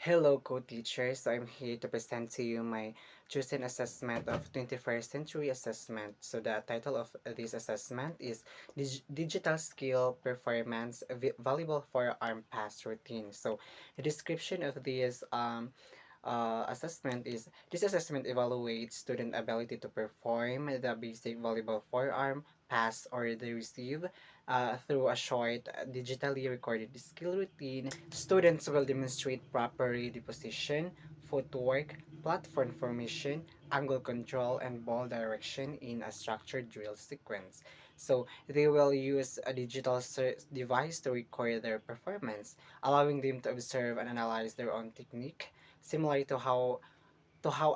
Hello, co-teachers. So I'm here to present to you my chosen assessment of 21st century assessment. So the title of this assessment is Digital Skill Performance Valuable for Arm Pass Routine. So the description of this assessment is this assessment evaluates student ability to perform the basic volleyball forearm pass or the receive through a short digitally recorded skill routine. Students will demonstrate proper ready position, footwork, platform formation, angle control, and ball direction in a structured drill sequence. So they will use a digital device to record their performance, allowing them to observe and analyze their own technique, similar to how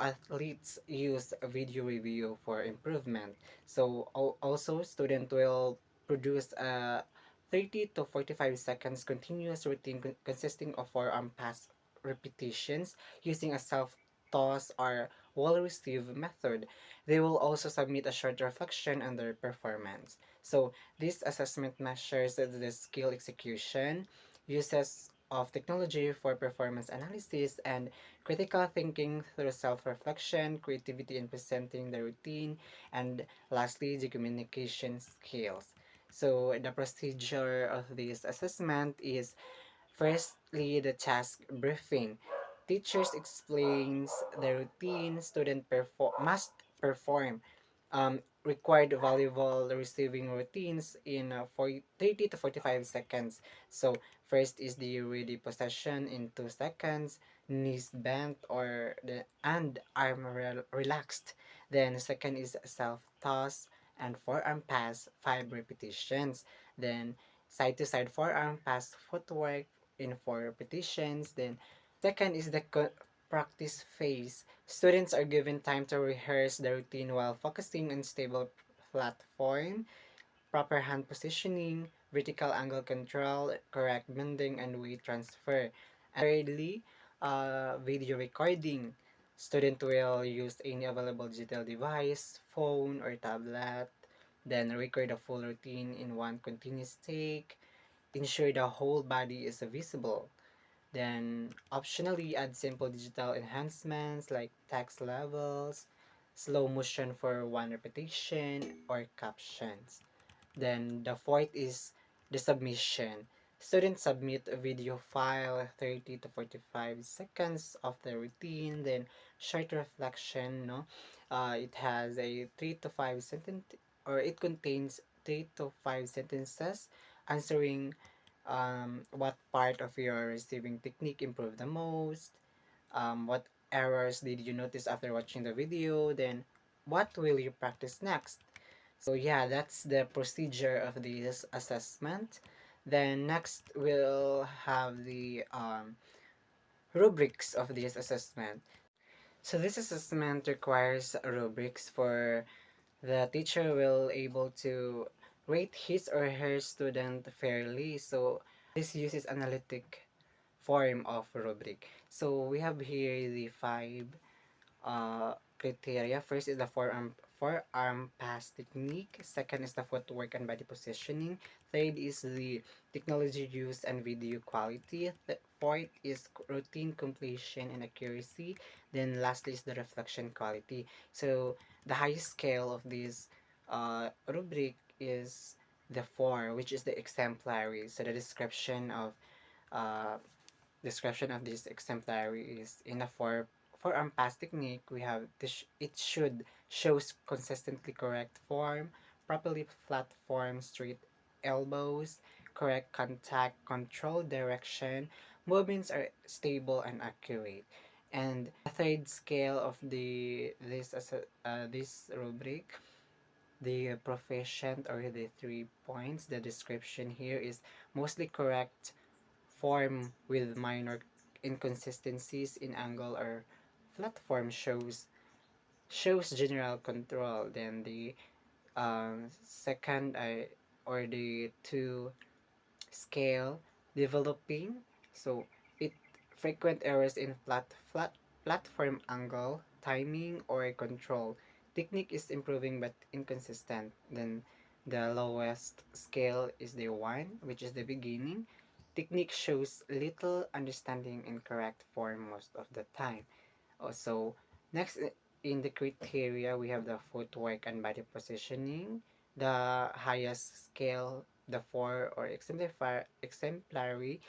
athletes use a video review for improvement. So also student will produce a 30 to 45 seconds continuous routine consisting of forearm pass repetitions using a self toss or wall receive method. They will also submit a short reflection on their performance. So this assessment measures the skill execution, uses of technology for performance analysis, and critical thinking through self-reflection, creativity in presenting the routine, and lastly, the communication skills. So the procedure of this assessment is firstly the task briefing. Teachers explains the routine student must perform required valuable receiving routines in 30 to 45 seconds. So first is the ready possession in 2 seconds, knees bent or the and arm relaxed. Then second is self toss and forearm pass 5 repetitions. Then side to side forearm pass footwork in 4 repetitions. Then second is the practice phase. Students are given time to rehearse the routine while focusing on stable platform, proper hand positioning, vertical angle control, correct bending, and weight transfer. And thirdly, video recording. Student will use any available digital device, phone or tablet, then record the full routine in one continuous take, ensure the whole body is visible. Then optionally add simple digital enhancements like text levels, slow motion for one repetition, or captions. Then the fourth is the submission. Students submit a video file 30 to 45 seconds of the routine, then short reflection, no? It has a 3 to 5 sentence or it contains 3 to 5 sentences answering what part of your receiving technique improved the most, what errors did you notice after watching the video, then what will you practice next. So yeah, that's the procedure of this assessment. Then next we'll have the rubrics of this assessment. So this assessment requires rubrics for the teacher will able to rate his or her student fairly. So this uses analytic form of rubric. So we have here the five criteria. First is the forearm pass technique. Second is the footwork and body positioning. Third is the technology use and video quality. Fourth is routine completion and accuracy. Then lastly is the reflection quality. So the highest scale of this rubric is the 4, which is the exemplary. So the uh, description of this exemplary is in a forearm pass technique. We have this. It should shows consistently correct form, properly flat form, straight elbows, correct contact, control direction, movements are stable and accurate. And the third scale of this rubric, the proficient or the 3 points. The description here is mostly correct form with minor inconsistencies in angle or flat form shows general control. Then the second or the 2 scale developing, so it frequent errors in flat platform angle, timing or control. Technique is improving but inconsistent. Then the lowest scale is the 1, which is the beginning. technique shows little understanding in correct form most of the time. Also, next in the criteria, we have the footwork and body positioning. The highest scale, the four or exemplary,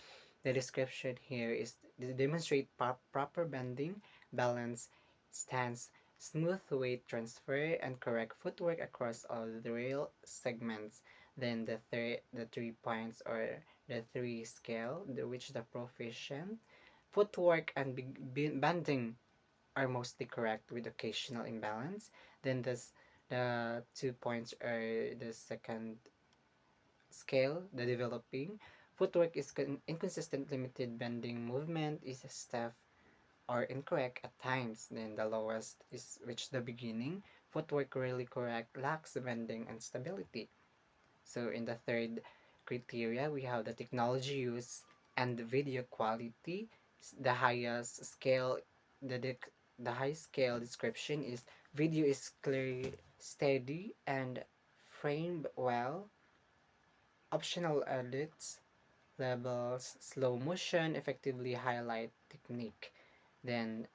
the description here is to demonstrate proper bending, balance, stance, smooth weight transfer, and correct footwork across all the rail segments. Then the 3 points or the three scale, which the proficient footwork and bending are mostly correct with occasional imbalance. Then the 2 points are the second scale, the developing. Footwork is inconsistent, limited bending movement is stiff or incorrect at times. Then the lowest is which the beginning. Footwork really correct, lacks bending and stability. So in the third criteria, we have the technology use and the video quality. The highest scale, the high scale description is video is clear, steady, and framed well. Optional edits, levels, slow motion effectively highlight technique. Then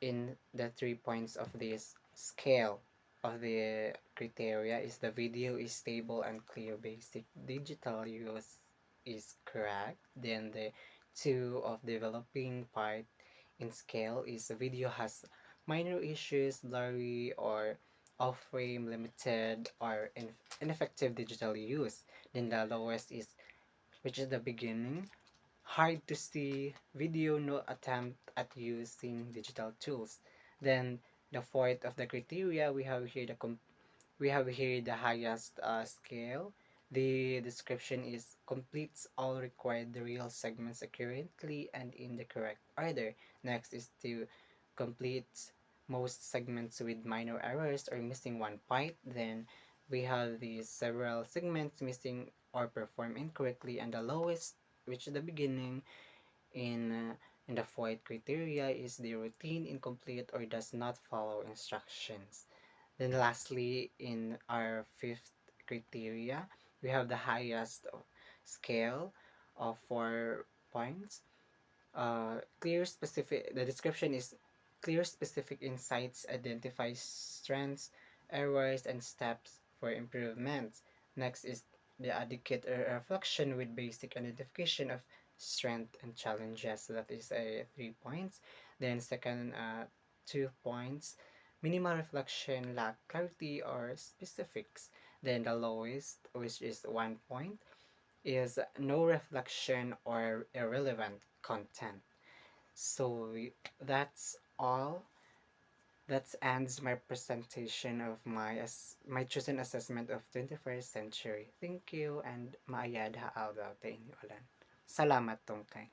in the 3 points of this scale of the criteria is the video is stable and clear, basic digital use is correct. Then the two of developing part in scale is the video has minor issues, blurry or off frame, limited or ineffective digital use. Then the lowest is which is the beginning, hard to see video, no attempt at using digital tools. Then the fourth of the criteria, we have here the highest scale. The description is completes all required real segments accurately and in the correct order. Next is to complete most segments with minor errors or missing one point. Then we have the several segments missing or perform incorrectly, and the lowest, which is the beginning, in the fourth criteria is the routine incomplete or does not follow instructions. Then lastly, in our fifth criteria, we have the highest scale of 4 points. Clear specific, the description is clear specific insights, identifies strengths, errors, and steps for improvements. Next is the adequate reflection with basic identification of strength and challenges. So that is a 3 points. Then second 2 points, minimal reflection, lack clarity or specifics. Then the lowest, which is 1 point, is no reflection or irrelevant content. So that's all. That ends my presentation of my chosen assessment of 21st century. Thank you and maayad haaw daw ta inyo ulan. Salamat tungkay.